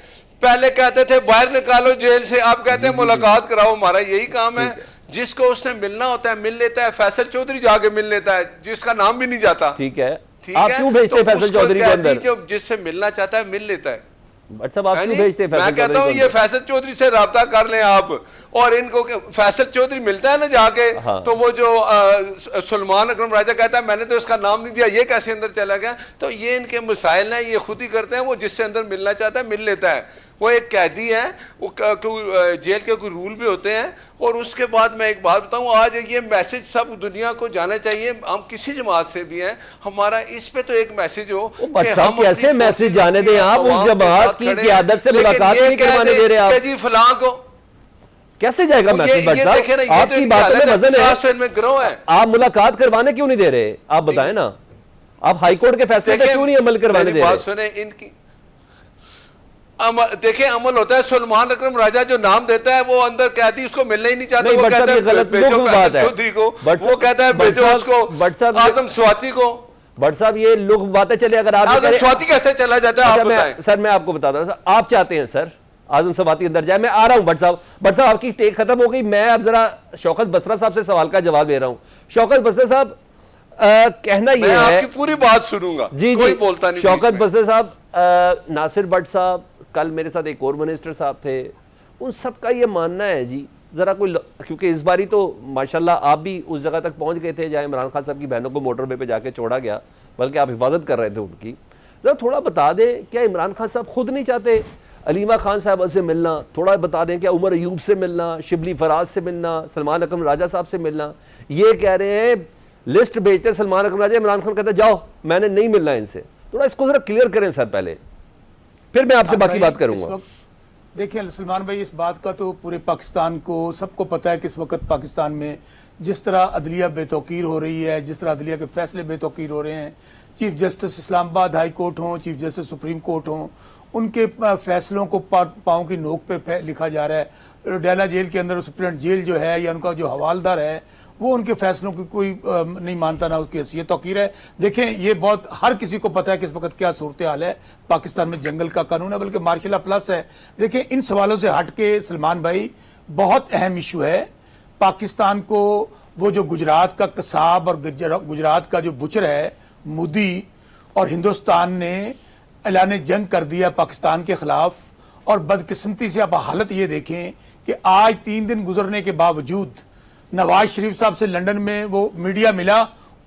पहले कहते थे बाहर निकालो जेल से, आप कहते हैं मुलाकात कराओ। हमारा यही काम है, जिसको उसने मिलना होता है मिल लेता है। फैसल चौधरी जाके मिल लेता है, जिसका नाम भी नहीं जाता।
ठीक है, आप क्यों भेजते हैं फैसल चौधरी को अंदर?
जो जिससे मिलना चाहता है मिल लेता है।
बट साहब आप क्यों भेजते हैं
मैं
फैसल
कहता हूँ
चौधरी
ये
को?
फैसल चौधरी से राब्ता कर लें आप, और इनको फैसल चौधरी मिलता है ना जाके,
हाँ।
तो वो जो सलमान अकरम राजा कहता है मैंने तो इसका नाम नहीं दिया, ये कैसे अंदर चला गया, तो ये इनके मसाइल हैं, ये खुद ही करते हैं, वो जिससे अंदर मिलना चाहता है मिल लेता है। वो एक कैदी है, वो जेल के कोई रूल भी होते हैं। और उसके बाद मैं एक बात बताऊं, आज ये मैसेज सब दुनिया को जाना चाहिए, हम किसी जमात से भी हैं, हमारा इस पे तो एक मैसेज हो
बट साहब कैसे मैसेज जाने दें आप? उस जमात की क़यादत से मुलाकात नहीं करवाने दे रहे आप,
जी फलां को
कैसे जाएगा मैसेज? बट साहब आपकी बातों में वजन है,
में ग्रोह है,
आप मुलाकात करवाने क्यों नहीं दे रहे? आप बताएं ना, आप हाईकोर्ट के फैसले पे क्यों नहीं अमल करवाने दे रहे?
बात सुने इनकी, देखें अमल होता है, सलमान अकरम राजा जो नाम देता है वो अंदर कैदी उसको मिलना ही नहीं चाहता, वो कहता है भेजो फैसल चौधरी को, वो कहता है भेजो उसको आजम स्वाति को।
बट साहब ये लोग बातें चले, अगर आप
आजम स्वाति कैसे चला जाता है आप बताएं?
सर मैं आपको बताता हूं, आप चाहते हैं सर आजम स्वाति अंदर जाए, मैं आ रहा हूं। बट साहब आपकी टेक खत्म हो गई, मैं अब जरा शौकत बसरा साहब से सवाल का जवाब दे रहा हूं। शौकत बसरा साहब कहना यह है,
आपकी पूरी बात सुनूंगा,
जी
कोई
जी
बोलता नहीं।
शौकत बसरा साहब, नासिर भट्ट साहब, कल मेरे साथ एक और मिनिस्टर साहब थे, उन सब का ये मानना है जी, ज़रा कोई, क्योंकि इस बारी तो माशाल्लाह आप भी उस जगह तक पहुंच गए थे जहाँ इमरान खान साहब की बहनों को मोटरवे पे जाके छोड़ा गया, बल्कि आप हिफाजत कर रहे थे उनकी। ज़रा थोड़ा बता दें, क्या इमरान खान साहब खुद नहीं चाहते अलीमा खान साहब से मिलना? थोड़ा बता दें, क्या उमर अयूब से मिलना, शिबली फराज से मिलना, सलमान अकरम राजा साहब से मिलना? ये कह रहे हैं, लिस्ट भेजते सलमान अकरम राजा, इमरान खान कहते जाओ मैंने नहीं मिलना इनसे। थोड़ा इसको ज़रा क्लियर करें सर पहले, फिर मैं आपसे बाकी बात करूंगा।
देखिए सलमान भाई, इस बात का तो पूरे पाकिस्तान को सबको पता है कि इस वक्त पाकिस्तान में जिस तरह अदलिया बेतौकीर हो रही है, जिस तरह अदलिया के फैसले बेतौकीर हो रहे हैं, chief justice Islamabad high court हो, चीफ जस्टिस सुप्रीम कोर्ट हो, उनके फैसलों को पाँव की नोक पे लिखा जा रहा है। डेला जेल के अंदर सुप्रीम जेल जो है या उनका जो हवालदार है वो उनके फैसलों की कोई नहीं मानता, ना उसकी हैसियत तौकीर है। देखें ये बहुत हर किसी को पता है कि इस वक्त क्या सूरत हाल है पाकिस्तान में, जंगल का कानून है बल्कि मार्शल लॉ प्लस है। देखें इन सवालों से हट के सलमान भाई, बहुत अहम इशू है पाकिस्तान को। वो जो गुजरात का कसाब और गुजरात का जो बुचर है मोदी, और हिंदुस्तान ने ऐलान जंग कर दिया पाकिस्तान के खिलाफ। और बदकिस्मती से आप हालत ये देखें कि आज 3 दिन गुजरने के बावजूद नवाज शरीफ साहब से लंदन में वो मीडिया मिला,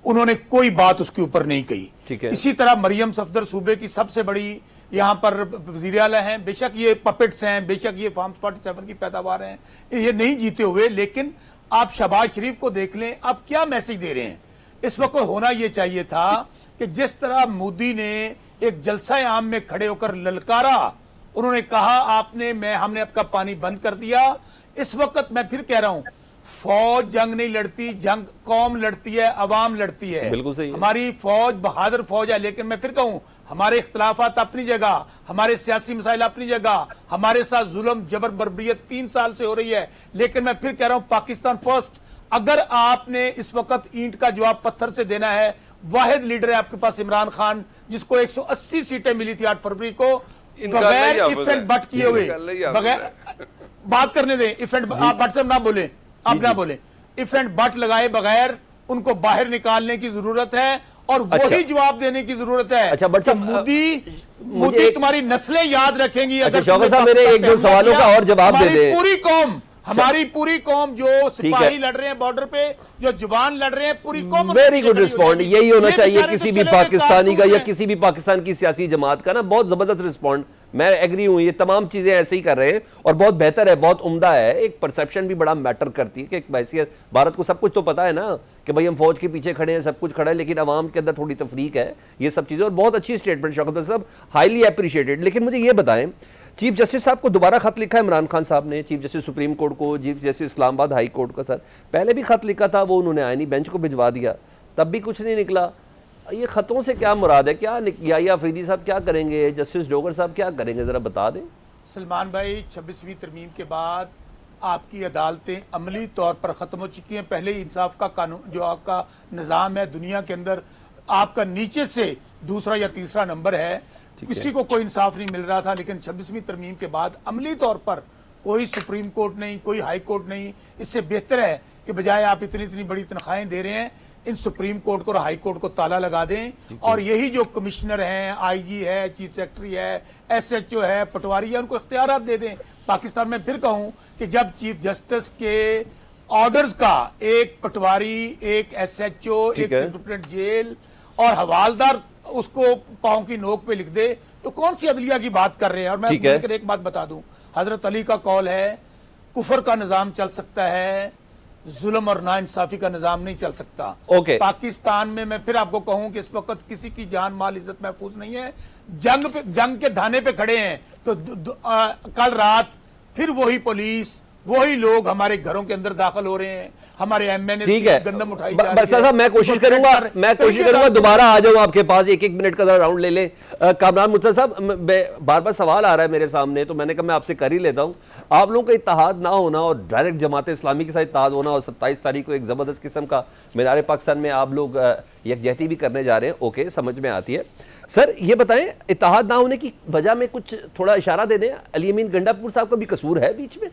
उन्होंने कोई बात उसके ऊपर नहीं कही। इसी तरह मरियम सफदर सूबे की सबसे बड़ी यहाँ पर वज़ीर आला हैं, बेशक ये पपेट्स हैं, बेशक ये फार्म 47 की पैदावार हैं, ये नहीं जीते हुए, लेकिन आप शहबाज शरीफ को देख लें, आप क्या मैसेज दे रहे हैं। इस वक्त होना यह चाहिए था कि जिस तरह मोदी ने एक जलसा आम में खड़े होकर ललकारा, उन्होंने कहा हमने आपका पानी बंद कर दिया। इस वक्त मैं फिर कह रहा हूं, फौज जंग नहीं लड़ती, जंग कौम लड़ती है, अवाम लड़ती है।
बिल्कुल सही है।
हमारी फौज बहादुर फौज है, लेकिन मैं फिर कहूं हमारे इख्तलाफात अपनी जगह, हमारे सियासी मसाइल अपनी जगह, हमारे साथ जुल्म जबर बर्बरियत 3 साल से हो रही है, लेकिन मैं फिर कह रहा हूं पाकिस्तान फर्स्ट। अगर आपने इस वक्त ईंट का जवाब पत्थर से देना है, वाहिद लीडर है आपके पास इमरान खान, जिसको 180 सीटें मिली थी 8 फरवरी को, बगैर इफ एंड बट किए हुए, बगैर बात करने दें, इफ एंड आप बट से ना बोले, आप ना बोले, इफ एंड बट लगाए बगैर उनको बाहर निकालने की जरूरत है और वही जवाब देने की जरूरत है।
अच्छा, बट
मोदी तुम्हारी नस्लें याद रखेंगी अगर
शौकत साहब मेरे 1-2 सवालों का और जवाब दे दें।
हमारी पूरी कौम जो सिपाही लड़ रहे हैं बॉर्डर पे, जो जवान लड़ रहे हैं, पूरी कौम।
वेरी गुड रिस्पॉन्ड, यही होना चाहिए किसी भी पाकिस्तानी का या किसी भी पाकिस्तान की सियासी जमात का ना, बहुत जबरदस्त रिस्पॉन्ड। मैं एग्री हूं, ये तमाम चीजें ऐसे ही कर रहे हैं और बहुत बेहतर है, बहुत उम्दा है। एक परसेप्शन भी बड़ा मैटर करती है कि एक हैसियत, भारत को सब कुछ तो पता है ना कि भाई हम फौज के पीछे खड़े हैं, सब कुछ खड़ा है, लेकिन अवाम के अंदर थोड़ी तफरीक है, ये सब चीजें। और बहुत अच्छी स्टेटमेंट शौकत साहब, हाईली अप्रिशिएटेड। लेकिन मुझे ये बताएं, चीफ जस्टिस साहब को दोबारा खत लिखा इमरान खान साहब ने, चीफ जस्टिस सुप्रीम कोर्ट को, chief justice Islamabad high court का। सर पहले भी खत लिखा था, वो उन्होंने आईनी बेंच को भिजवा दिया, तब भी कुछ नहीं निकला। ये खतों से क्या मुराद है? क्या या अफरीदी साहब क्या करेंगे, जस्टिस डोगर साहब क्या करेंगे, जरा बता दें।
सलमान भाई, 26वीं तरमीम के बाद आपकी अदालतें अमली तौर पर खत्म हो चुकी हैं। पहले इंसाफ का कानून जो आपका निज़ाम है दुनिया के अंदर, आपका नीचे से दूसरा या तीसरा नंबर है, किसी को कोई इंसाफ नहीं मिल रहा था। लेकिन 26वीं तरमीम के बाद अमली तौर पर कोई सुप्रीम कोर्ट नहीं, कोई हाई कोर्ट नहीं। इससे बेहतर है कि बजाय आप इतनी इतनी बड़ी तनख्वाहें दे रहे हैं, इन सुप्रीम कोर्ट को और हाई कोर्ट को ताला लगा दें और यही जो कमिश्नर हैं, आईजी है, चीफ सेक्रेटरी है, एसएचओ है, पटवारी है, उनको इख्तियारात दे दें। पाकिस्तान में फिर कहूं कि जब चीफ जस्टिस के ऑर्डर्स का एक पटवारी, एक एसएचओ, एक सुप्रिटेंडेंट जेल और हवालदार उसको पांव की नोक पे लिख दे, तो कौन सी अदलिया की बात कर रहे हैं। और मैं मिलकर एक बात बता दूं, हजरत अली का कौल है, कुफर का निजाम चल सकता है, जुल्म और नाइंसाफी का निजाम नहीं चल सकता। पाकिस्तान में मैं फिर आपको कहूं कि इस वक्त किसी की जान माल इज्जत महफूज नहीं है। जंग के धाने पे खड़े हैं तो कल रात फिर वही पुलिस, वही लोग हमारे घरों के अंदर दाखिल हो रहे हैं, हमारे एमएनए गंदम उठाई जा रही है।
साहब मैं कोशिश करूंगा दोबारा आ जाऊं आपके पास, एक मिनट का राउंड ले ले। कामरान मुर्तजा साहब, बार बार सवाल आ रहा है मेरे सामने, तो मैंने कहा मैं आपसे कर ही लेता हूं। आप लोगों का इत्तेहाद ना होना और डायरेक्ट जमात इस्लामी के साथ इत्तेहाद होना और 27 तारीख को एक जबरदस्त किस्म का मीनार पाकिस्तान में आप लोग यकजहती भी करने जा रहे हैं, ओके, समझ में आती है। सर ये बताएं, इत्तेहाद ना होने की वजह में कुछ थोड़ा इशारा दे दें। अली अमीन गंडापुर साहब का भी कसूर है बीच में?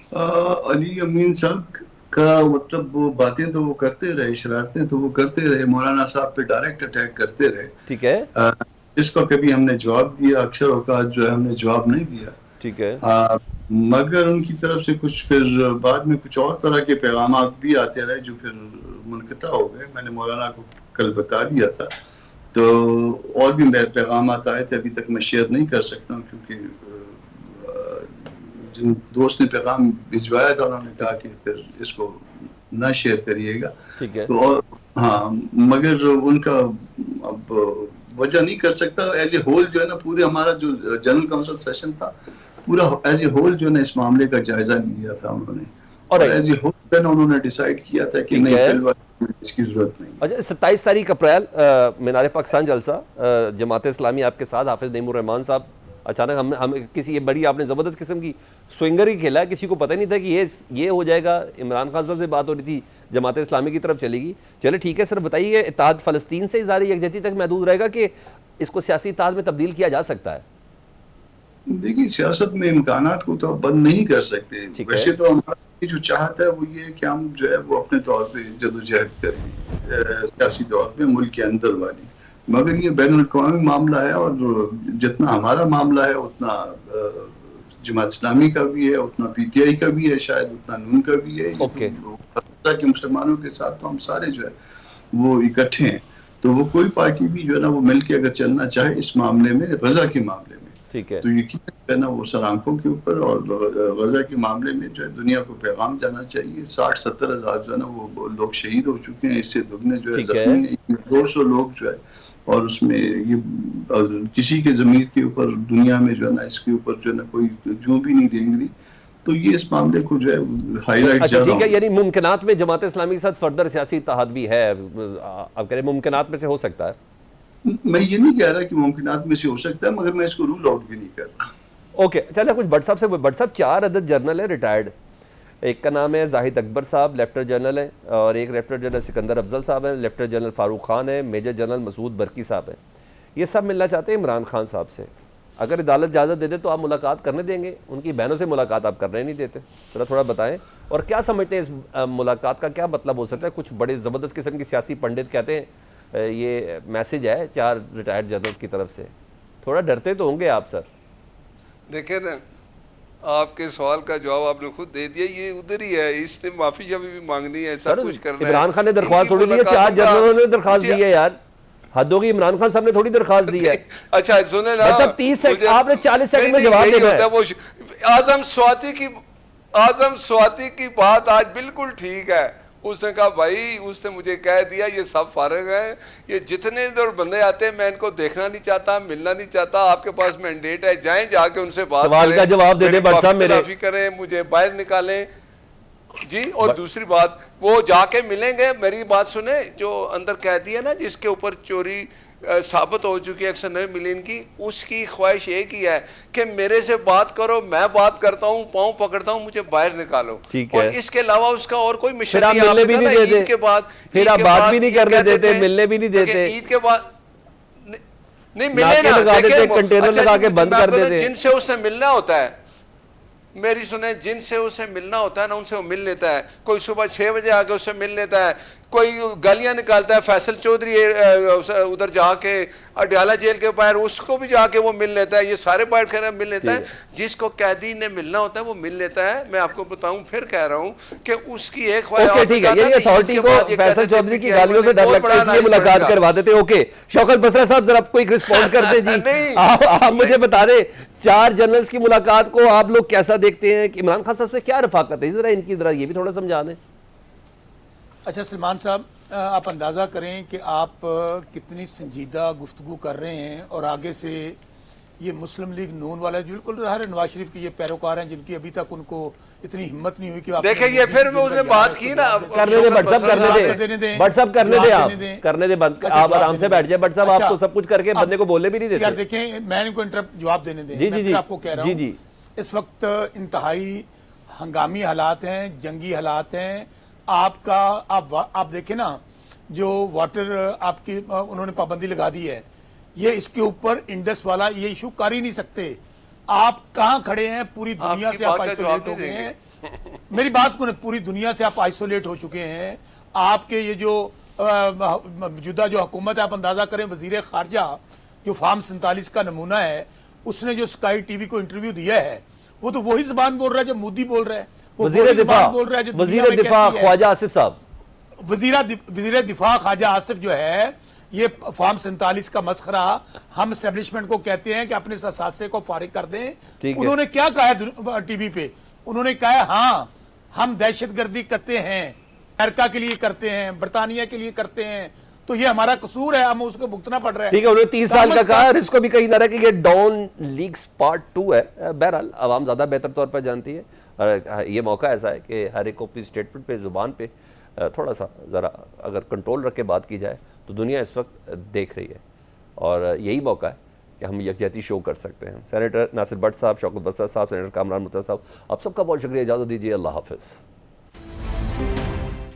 अली अमीन साहब का मतलब वो बातें तो वो करते रहे, शरारतें तो वो करते रहे, मौलाना साहब पे डायरेक्ट अटैक करते रहे,
ठीक है,
इसको कभी हमने जवाब दिया, अक्सर औकात जो है हमने जवाब नहीं दिया,
ठीक है,
मगर उनकी तरफ से कुछ फिर बाद में कुछ और तरह के पैगाम भी आते रहे जो फिर मुनक़ता हो गए। मैंने मौलाना को कल बता दिया था, तो और भी पैगाम आए थे, अभी तक मैं शेयर नहीं कर सकता हूँ क्योंकि जिन दोस्त ने पैगाम भिजवाया था उन्होंने कहा कि फिर इसको ना शेयर करिएगा,
ठीक है।
तो और हाँ, मगर उनका अब वजह नहीं कर सकता। एज ए होल जो है ना, पूरे हमारा जो जनरल काउंसिल सेशन था, पूरा एज ए होल जो है ना इस मामले का जायजा लिया था उन्होंने, और एज ए होल उन्होंने डिसाइड किया था कि नहीं, इसकी जरूरत नहीं।
अच्छा, 27 तारीख अप्रैल मीनार पाकिस्तान जलसा, जमात इस्लामी आपके साथ, हाफिज नईमुर रहमान साहब, अचानक हम किसी ये बड़ी आपने ज़बरदस्त किस्म की स्विंगर ही खेला, किसी को पता नहीं था कि ये हो जाएगा। इमरान खान साहब से बात हो रही थी, जमात इस्लामी की तरफ चलेगी। चले ठीक है सर, बताइए, इत्तेहाद फ़लस्तीन से इज़हार यकजहती तक महदूद रहेगा कि इसको सियासी इत्तेहाद में तब्दील किया जा सकता है?
देखिए, सियासत में इम्कानात को तो बंद नहीं कर सकते। वैसे तो हमारा जो चाहता है वो ये है कि हम जो है वो अपने तौर पे जदोजहद करें सियासी तौर पे मुल्क के अंदर वाली, मगर ये बैनुल-अक़वामी मामला है और जितना हमारा मामला है उतना जमात इस्लामी का भी है, उतना पीटीआई का भी है, शायद उतना नून का भी है।
ओके,
कि मुसलमानों के साथ तो हम सारे जो है वो इकट्ठे हैं, तो वो कोई पार्टी भी जो है ना वो मिलके अगर चलना चाहे इस मामले में, गजा के मामले में,
ठीक है,
तो यकीन है ना वो सर आंखों के ऊपर, और गजा के मामले में जो है दुनिया को पैगाम जाना चाहिए। 60-70 हजार जो है ना वो लोग शहीद हो चुके हैं, इससे दुगने जो है जख्मी हैं, 200 लोग जो है, और उसमें ये किसी के ज़मीर के ऊपर दुनिया में जो है ना इसके ऊपर जो है ना कोई जो भी नहीं देंगी, तो ये इस मामले को जो है हाईलाइट
अच्छा, ठीक है। यानी मुमकिनात में जमात इस्लामी के साथ फर्दर सियासी इत्तेहाद भी है, आप कह रहे मुमकिनात में से हो सकता है?
मैं ये नहीं कह रहा कि मुमकिनात में से हो सकता है, मगर मैं इसको रूल आउट भी नहीं कर रहा।
ओके, चलिए कुछ भट्ट साहब से। भट्ट साहब 4 अदद जर्नल है रिटायर्ड, एक का नाम है जाहिद अकबर साहब, लेफ्टिनेंट जनरल है, और एक लेफ्टिनेंट जनरल सिकंदर अफजल साहब है, लेफ्टिनेंट जनरल फारूक खान है, मेजर जनरल मसूद बरकी साहब है। ये सब मिलना चाहते हैं इमरान खान साहब से। अगर अदालत इजाज़त दे दे तो आप मुलाकात करने देंगे? उनकी बहनों से मुलाकात आप करने नहीं देते, जरा थोड़ा बताएं। और क्या समझते हैं इस मुलाकात का क्या मतलब हो सकता है? कुछ बड़े ज़बरदस्त किस्म के सियासी पंडित कहते हैं ये मैसेज है 4 रिटायर्ड जनरल की तरफ से, थोड़ा डरते तो होंगे आप सर?
देखिए ना, आपके सवाल का जवाब आपने खुद दे दिया, ये उधर ही है, इसने माफी भी मांगनी है, सब कुछ करना है।
इमरान खान ने दरख्वास्त थोड़ी दी है, 4 जनरलों ने दरख्वास्त दी है यार, हद होगी। इमरान खान साहब ने थोड़ी दरख्वास्त दी है।
अच्छा सुने ना,
मतलब 30 सेकंड आपने 40 सेकंड में जवाब देना है।
आजम स्वाति की बात आज बिल्कुल ठीक है। उसने कहा भाई, उसने मुझे कह दिया ये सब फारिग है, ये जितने दूर बंदे आते हैं मैं इनको देखना नहीं चाहता, मिलना नहीं चाहता। आपके पास मैंडेट है, जाएं जाके उनसे बात
सवाल का जवाब दे दे भट्ट साहब मेरे,
करें, मुझे बाहर निकालें जी। और दूसरी बात, वो जाके मिलेंगे, मेरी बात सुने, जो अंदर कैदी है ना जिसके ऊपर चोरी साबित हो चुकी है 190 मिलियन की, उसकी ख्वाहिश एक ही है कि मेरे से बात करो, मैं बात करता हूँ, पाँव पकड़ता हूँ, मुझे बाहर निकालो।
ठीक है,
और इसके अलावा उसका और कोई मिशन
नहीं। मिलने भी नहीं देते, ईद के बाद फिर आप बात भी नहीं करने देते, मिलने भी नहीं देते,
ईद के बाद नहीं मिलने ना,
कंटेनर लगा के बंद कर देते,
जिनसे उसने मिलना होता है मेरी सुने, जिनसे उसे मिलना होता है ना उनसे वो मिल लेता है। कोई सुबह 6 बजे आके उससे मिल लेता है, कोई गालियां निकालता है फैसल चौधरी उधर जाके अडयाला जेल के बाहर, उसको भी जाके वो मिल लेता है। ये सारे बैठ कर मिल लेता है। जिसको कैदी ने मिलना होता है वो मिल लेता है। मैं आपको बताऊं, फिर कह रहा हूं कि उसकी एक
ओके ठीक है, ये अथॉरिटी को फैसल चौधरी की गालियों से डर लगता है इसलिए मुलाकात करवा देते। ओके शौकत बसरा साहब जरा क्विक रिस्पॉन्ड करते जी। आप मुझे बता दें 4 जनरल्स की मुलाकात को आप लोग कैसा देखते हैं? कि इमरान खान साहब से क्या रफाकत है, जरा इनकी जरा ये भी थोड़ा समझा दें।
अच्छा सलमान साहब, आप अंदाज़ा करें कि आप कितनी संजीदा गुफ्तगू कर रहे हैं और आगे से ये मुस्लिम लीग नून वाला बिल्कुल नवाज शरीफ के ये पैरोकार हैं जिनकी अभी तक उनको इतनी हिम्मत नहीं हुई कि
देखें ये फिर उसने बात की ना।
करने दे बट साहब, करने दे बट साहब, करने दे आप, करने दे, आप आराम से बैठ जाए बट साहब। आप तो सब कुछ करके बंदे को बोलने भी नहीं देते।
यार देखें, मैं इनको इंटरप्ट जवाब देने दें।
जी जी,
आपको कह रहा हूँ इस वक्त इंतहाई हंगामी हालात हैं, जंगी हालात हैं। आपका आप देखें ना, जो वाटर आपकी उन्होंने पाबंदी लगा दी है, ये इसके ऊपर इंडस वाला ये इशू कर ही नहीं सकते। आप कहां खड़े हैं? पूरी दुनिया से आप आइसोलेट हो गए हैं। मेरी बात सुने, पूरी दुनिया से आप आइसोलेट हो चुके हैं। आपके ये जो मौजूदा जो हुकूमत है, आप अंदाजा करें, वजीर खारजा जो फार्म 47 का नमूना है, उसने जो स्काई टीवी को इंटरव्यू दिया है, वो तो वही जुबान बोल रहा है जो मोदी बोल रहा है। वजीर दिफा
ख्वाजा आसिफ साहब,
वजीर दिफा ख्वाजा आसिफ जो है, ये फार्म 47 का मस्खरा हम एस्टेब्लिशमेंट को कहते हैं कि अपने असासे को फारिग कर दें। उन्होंने क्या कहा है टीवी पे? उन्होंने कहा हाँ हम दहशतगर्दी करते हैं, अमेरिका के लिए करते हैं, बरतानिया के लिए करते हैं, तो ये हमारा कसूर है, हम उसको भुगतना पड़ रहा है।
ठीक है, उन्होंने 30 साल का कहा, इसको भी कहीं ना रहा कि ये डॉन लीग्स पार्ट 2 है। बहरहाल आवाम ज्यादा बेहतर तौर पर जानती है। ये मौका ऐसा है कि हर एक को अपनी स्टेटमेंट पे, जुबान पे थोड़ा सा ज़रा अगर कंट्रोल रख के बात की जाए तो दुनिया इस वक्त देख रही है, और यही मौका है कि हम यकजहती शो कर सकते हैं। सेनेटर नासिर भट्ट साहब, शौकत बसरा साहब, सेनेटर कामरान मुत्तहर साहब, आप सबका बहुत शुक्रिया। इजाज़त दीजिए, अल्लाह हाफ़िज़।